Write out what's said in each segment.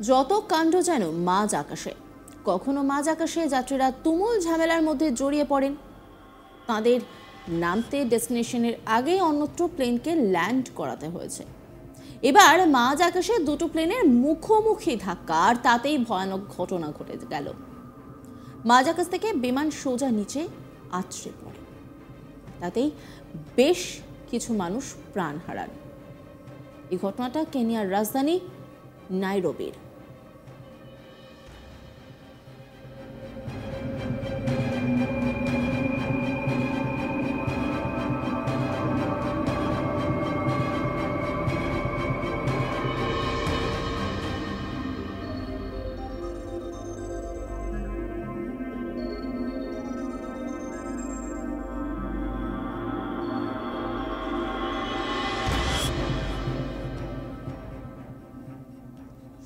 যত কাণ্ড যেন মাঝ আকাশে। কখনো মাঝ আকাশে যাত্রীরা তুমুল ঝামেলার মধ্যে জড়িয়ে পড়েন, তাদের নামতে ডেস্টিনেশনের আগেই অন্যত্র প্লেনকে ল্যান্ড করাতে হয়েছে। এবার মাঝ আকাশে দুটো প্লেনের মুখোমুখি ধাক্কা, আর তাতেই ভয়ানক ঘটনা ঘটে গেল। মাঝ আকাশ থেকে বিমান সোজা নিচে আছড়ে পড়ে, তাতেই বেশ কিছু মানুষ প্রাণ হারান। এই ঘটনাটা কেনিয়ার রাজধানী নাইরোবির।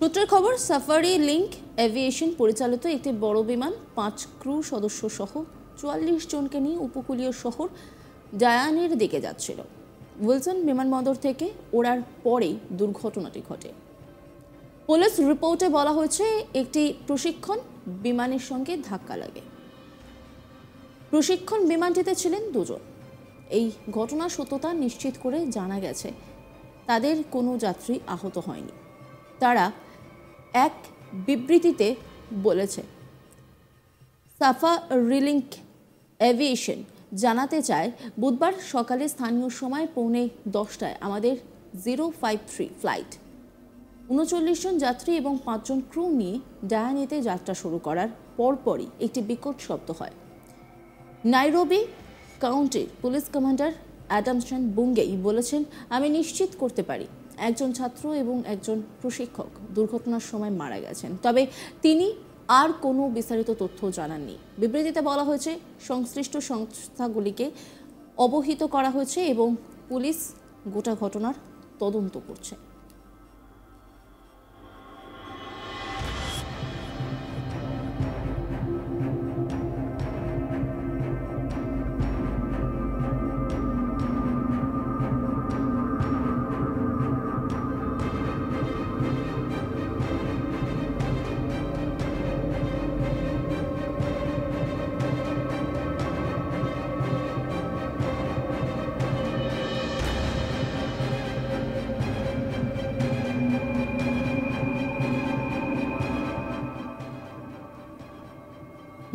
সূত্রের খবর, সাফারি লিংক এভিয়েশন পরিচালিত একটি বড় বিমান 5 ক্রু সদস্য সহ 44 জনকে নিয়ে উপকূলীয় শহর ডায়ানের দিকে যাচ্ছিল। উইলসন বিমানবন্দর থেকে ওড়ার পরেই দুর্ঘটনাটি ঘটে। পুলিশ রিপোর্টে বলা হয়েছে একটি প্রশিক্ষণ বিমানের সঙ্গে ধাক্কা লাগে। প্রশিক্ষণ বিমানটিতে ছিলেন দুজন। এই ঘটনার সত্যতা নিশ্চিত করে জানা গেছে তাদের কোনো যাত্রী আহত হয়নি। তারা এক বিবৃতিতে বলেছে, সাফারিলিংক এভিয়েশন জানাতে চায়, বুধবার সকালে স্থানীয় সময় 9:45 আমাদের 053 ফ্লাইট 39 জন যাত্রী এবং 5 জন ক্রু নিয়ে ডায়ানিতে যাত্রা শুরু করার পরপরই একটি বিকট শব্দ হয়। নাইরোবি কাউন্টির পুলিশ কমান্ডার অ্যাডামসন বুঙ্গেই বলেছেন, আমি নিশ্চিত করতে পারি একজন ছাত্র এবং একজন প্রশিক্ষক দুর্ঘটনার সময় মারা গেছেন, তবে তিনি আর কোনো বিস্তারিত তথ্য জানাননি। বিবৃতিতে বলা হয়েছে সংশ্লিষ্ট সংস্থাগুলিকে অবহিত করা হয়েছে এবং পুলিশ গোটা ঘটনার তদন্ত করছে।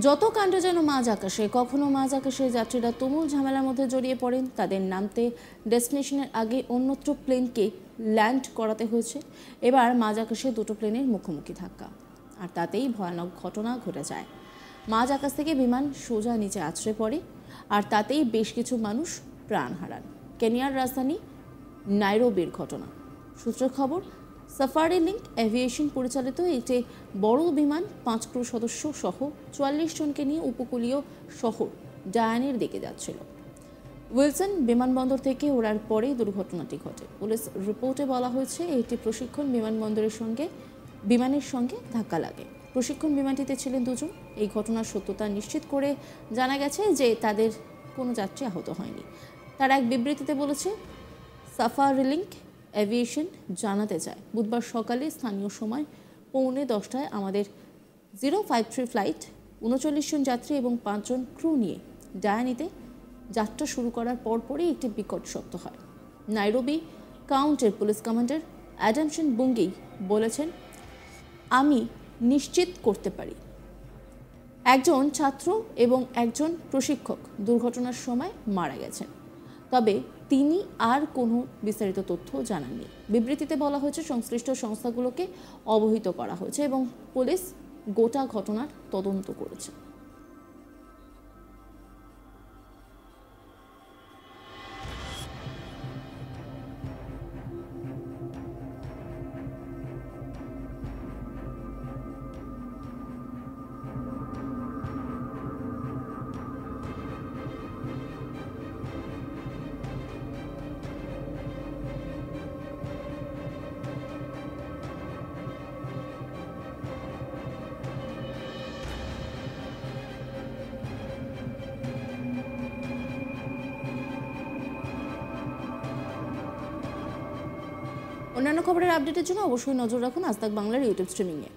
যত কাণ্ড যেন মাঝ আকাশে। কখনো মাঝ আকাশে যাত্রীরা তুমুল ঝামেলার মধ্যে জড়িয়ে পড়েন, তাদের নামতে ডেস্টিনেশনের আগে অন্যত্র প্লেনকে ল্যান্ড করাতে হয়েছে। এবার মাঝ আকাশে দুটো প্লেনের মুখোমুখি ধাক্কা, আর তাতেই ভয়ানক ঘটনা ঘটে যায়। মাঝ আকাশ থেকে বিমান সোজা নিচে আছড়ে পড়ে, আর তাতেই বেশ কিছু মানুষ প্রাণ হারান। কেনিয়ার রাজধানী নাইরোবির ঘটনা। সূত্রের খবর, সাফারি লিংক এভিয়েশন পরিচালিত একটি বড় বিমান 5 ক্রু সদস্য সহ 44 জনকে নিয়ে উপকূলীয় শহর ডায়ানের দিকে যাচ্ছিল। উইলসন বিমানবন্দর থেকে ওড়ার পরেই দুর্ঘটনাটি ঘটে। পুলিশ রিপোর্টে বলা হয়েছে একটি প্রশিক্ষণ বিমানের সঙ্গে ধাক্কা লাগে। প্রশিক্ষণ বিমানটিতে ছিলেন দুজন। এই ঘটনার সত্যতা নিশ্চিত করে জানা গেছে যে তাদের কোনো যাত্রী আহত হয়নি। তারা এক বিবৃতিতে বলেছে, সাফারিলিংক এভিয়েশন জানাতে চায়, বুধবার সকালে স্থানীয় সময় 9:45 আমাদের 053 ফ্লাইট 39 জন যাত্রী এবং 5 জন ক্রু নিয়ে ডায়ানিতে যাত্রা শুরু করার পরপরই একটি বিকট শব্দ হয়। নাইরোবি কাউন্টির পুলিশ কমান্ডার অ্যাডামসন বুঙ্গেই বলেছেন, আমি নিশ্চিত করতে পারি একজন ছাত্র এবং একজন প্রশিক্ষক দুর্ঘটনার সময় মারা গেছেন, তবে তিনি আর কোনো বিস্তারিত তথ্য জানাননি। বিবৃতিতে বলা হয়েছে সংশ্লিষ্ট সংস্থাগুলোকে অবহিত করা হয়েছে এবং পুলিশ গোটা ঘটনার তদন্ত করেছে। অন্যান্য খবরের আপডেটের জন্য অবশ্যই নজর রাখুন আজ তাক বাংলার ইউটিউব স্ট্রিমিংয়ে।